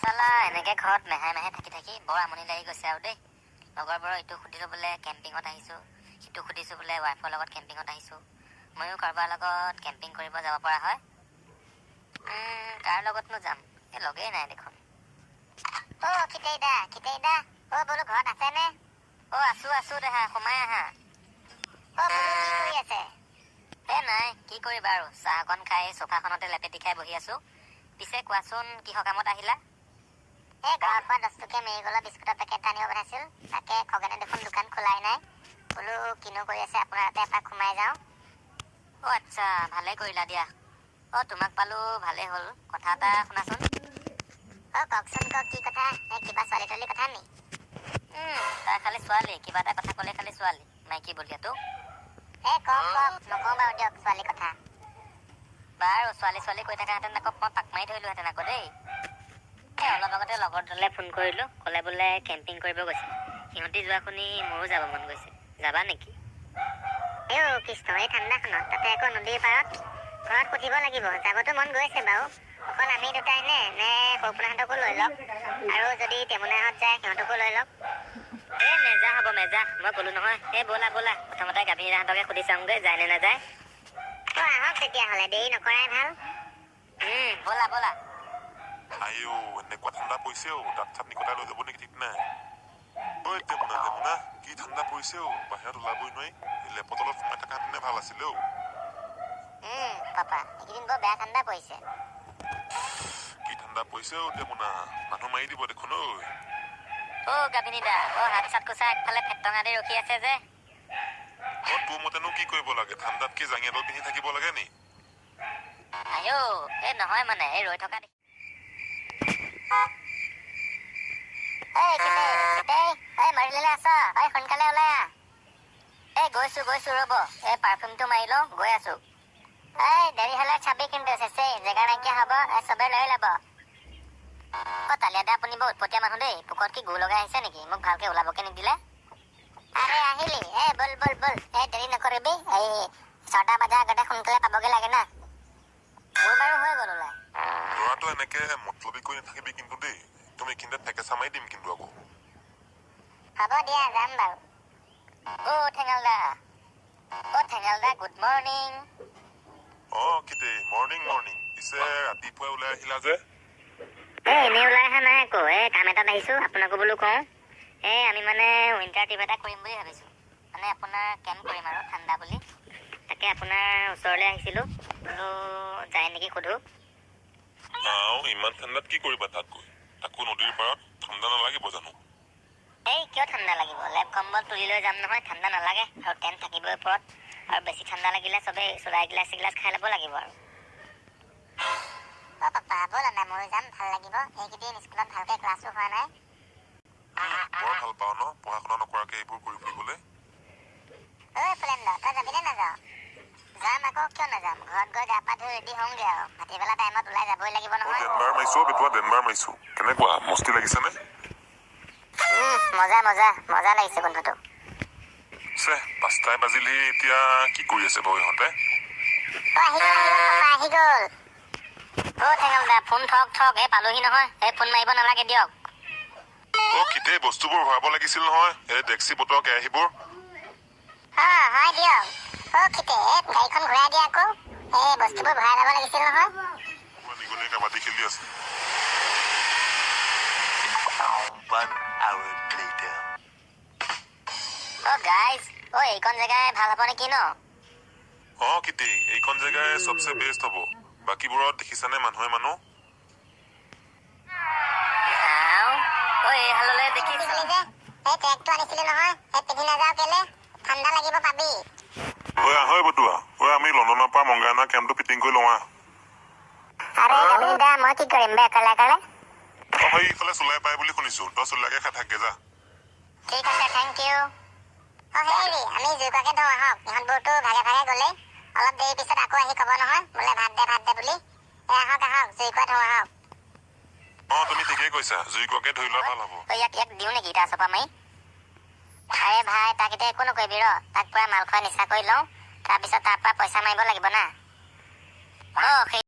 চালা এনেকে ঘৰত মেহাই মেহাই থাকি বৰ আমনি লাগি গৈছে আৰু দেই। লগৰবোৰৰ ইটো সুধিলো বোলে কেম্পিঙত আহিছোঁ, সিটো সুধিছোঁ বোলে ৱাইফৰ লগত কেম্পিঙত আহিছোঁ। ময়ো কাৰোবাৰ লগত কেম্পিং কৰিব যাব পৰা হয়। কাৰ লগতনো যাম, এই লগেই নাই দেখোন। খিতেইদা বোলো ঘৰত আছেনে? আছো দেহা, সোমাই আহা। বোলো কি কৰি আছে? নাই, কি কৰিবা আৰু, চাহ অকণ খাই চোফাখনতে লেপেটি খাই বহি আছো। পিছে কোৱাচোন কিহৰ কামত আহিলা? ঘৰৰ পৰা 10 টকীয়া মেৰিগোল্ডৰ বিস্কুটৰ পেকেট আনিব পঠাইছিল। তাকে খগেনে দেখোন দোকান খোলাই নাই। বোলো কিনো কৰি আছে আপোনাৰ তাতে এপাক সোমাই যাওঁ। আচ্ছা, ভালে কৰিলা দিয়া। তোমাক পালো, ভালে হ'ল। কথা এটা শুনাচোন। কওকচোন, কি কথা? কিবা ছোৱালী তোৱালী কথা নি? তাই খালি ছোৱালী, কিবা এটা কথা ক'লে খালি ছোৱালী, মাইকী বলিয়াটো। কওক, নকওঁ বাৰু দিয়ক ছোৱালী কথা। বাৰু ছোৱালী কৈ থকাহেঁতেন আকৌ মই পাক মাৰি ধৰিলোহেঁতেন আকৌ দেই। অলপ আগতে লগৰ দুটালে ফোন কৰিলো, ক'লে বোলে কেম্পিং কৰিব গৈছে। সিহঁতি যোৱা শুনি মোৰো যাব মন গৈছে। যাবা নেকি? কৃষ্ণ, এই ঠাণ্ডাখনত তাতে আকৌ নদীৰ পাৰত। ঘৰত সুধিব লাগিব, যাবতো মন গৈছে বাৰু। অকল আমি দুটাই নে সৰুপোনাহঁতকো লৈ লওক, আৰু যদি টেমুনাহঁত যায় সিহঁতকো লৈ লওক। মেজা হ'ব মেজা, মই ক'লো নহয়। ব'লা প্ৰথমতে গাভীৰহঁতকে সুধি চাওঁগৈ, যায় নে নাযায়। আহক তেতিয়াহ'লে, দেৰি নকৰাই ভাল। ব'লা। আইও, এনেকুৱা ঠাণ্ডা পৰিছে দাঁত চাত নিকটাই লৈ যাব নেকি ঠিক নাই। টেমুনা, কি ঠাণ্ডা পৰিছে বাহিৰত ওলাবই নোৱাৰি। লেপৰ তলত সোমাই থকা হেঁতেনে ভাল আছিলে পাপা, এইকেইদিন বৰ বেয়া ঠাণ্ডা পৰিছে। কি ঠাণ্ডা পৰিছে টেমুনা, মানুহ মাৰি দিব দেখোন গাভিনীদা, হাত চাত কোচা একফালে ফেটঙা দি ৰখি আছে যে। তোৰ মতেনো কি কৰিব লাগে, ঠাণ্ডাত কি জাঙি এডাল পিন্ধি থাকিব লাগে নি? নহয় মানে, ৰৈ থকা মাৰিলে আছ? সোনকালে ওলাই আহ। গৈছো ৰ'ব, পাৰফিউমটো মাৰি লওঁ, গৈ আছো। দেৰি হলে চাবি কিন্তু, চেচে জেগা নাইকিয়া হ'ব, চবে লৈ ল'ব। তালিয়াদা, আপুনি বৰ উৎপতীয়া মানুহ দেই। পোকত কি গু লগাই আহিছে নেকি? মোক ভালকে ওলাবকে নিদিলে। আহিলি, বল। দেৰি নকৰিবি, 6টা বজাৰ আগতে সোনকালে পাবগে লাগে না। মোৰ বাৰু হৈ গ'ল ওলাই। ল'ৰাটো এনেকে মতলবি কৰি নাথাকিবি কিন্তু দেই, তুমি এইখিনিতে ঠেকেচা মাৰি দিম কিন্তু আকৌ। হ'ব দিয়া, যাম বাৰু। ঠেঙালদা, গুড মৰ্ণিং। মৰ্ণিং। পিছে ৰাতিপুৱাই ওলাই আহিলা যে? এনেই ওলাই অহা নাই আকৌ, কাম এটাত আহিছো, আপোনাকো বোলো কওঁ। আমি মানে উইণ্টাৰ ট্ৰিপ এটা কৰিম বুলি ভাবিছো। মানে আপোনাৰ কেম্প কৰিম আৰু ঠাণ্ডা বুলি। তাকে আপোনাৰ ওচৰলৈ আহিছিলো, বোলো যায় নেকি সোধো। ইমান ঠাণ্ডাত কি কৰিবা তাত গৈ? তাকো নদীৰ পাৰত, ঠাণ্ডা নালাগিব জানো? কিয় ঠাণ্ডা লাগিব? লেপ কম্বল তুলি লৈ যাম নহয়, ঠাণ্ডা নালাগে। আৰু টেণ্ট থাকিবই ওপৰত। আৰু বেছি ঠাণ্ডা লাগিলে চবেই চোলা এগিলাচ খাই ল'ব লাগিব আৰু। পাপা, ব'লা না, ময়ো যাম, ভাল লাগিব। এইকেইদিন স্কুলত ভালকে ক্লাছো হোৱা নাই। বৰ ভাল পাওঁ ন, পঢ়া শুনা নকৰাকে এইবোৰ কৰি ফুৰিবলৈ। ফুলেন্দ্ৰ, তই যাবি নে নাযাৱ? যাম আকৌ, কিয় নাযাম। ঘৰত গৈ গা পা ধুই ৰেডি হওঁগে আৰু। ভাটিবেলা টাইমত ওলাই যাবই লাগিব নহয়। ডেনমাৰ মাৰিছো। কেনেকুৱা, মস্তি লাগিছেনে? মজা লাগিছে বন্ধুটো। 5টাই বাজিলি, এতিয়া কি কৰি আছে বাৰু ইহঁতে? আহি গ'ল। ঠেঙালদা, ফোন থক, পালোহি নহয়। ফোন মাৰিব নালাগে দিয়ক। খিতেই, বস্তুবোৰ ভৰাব লাগিছিল নহয়, ডেক্সি বটল কেৰাহীবোৰ। হয় দিয়ক। খিতে, গাড়ীখন ঘূৰাই দিয়া আকৌ। বস্তুবোৰ ভৰাই ল'ব লাগিছিল নহয়। নিগনিয়ে কাবাডী খেলি আছে। গাইজ, এইখন জেগাই ভাল হ'ব নেকি ন? খিতে, এইখন জেগাই চবচে বেষ্ট হ'ব। বাকীবোৰত দেখিছানে মানুহ? এইহাললৈ দেখিছো। ট্ৰেকটো আনিছিলি নহয়, পিন্ধি নাযাওঁ কেলে? ঠাণ্ডা লাগিব পাবি। বটুৱা, আমি লণ্ডনৰ পৰা মংগানা কেম্পটো ফিটিং কৰি লওঁ। গাভিনীদা, মই কি কৰিম বে অকলে? ইফালে চুলাই পাই বুলি শুনিছো, তই চুলাকে খাই থাকগে যা। ঠিক আছে, থেংক ইউ। আমি জুইকুৰাকে ধৰো আহক। ইহঁতবোৰতো ভাগে গ'লেই। অলপ দেৰি পিছত আকৌ আহি ক'ব নহয়, বোলে ভাত দে বুলি। আহক, জুইকুৰা ধৰো আহক। তুমি ঠিকেই কৈছা, জুইকুৰাকে ধৰি লোৱা ভাল হ'ব। ইয়াক দিওঁ নেকি তাৰ চপা মাৰি? ভাই, তাক এতিয়া একো নকৰিবি ৰ। তাক পুৰা মাল খোৱা নিচা কৰি লওঁ, তাৰপিছত তাৰ পৰা পইচা মাৰিব লাগিব না।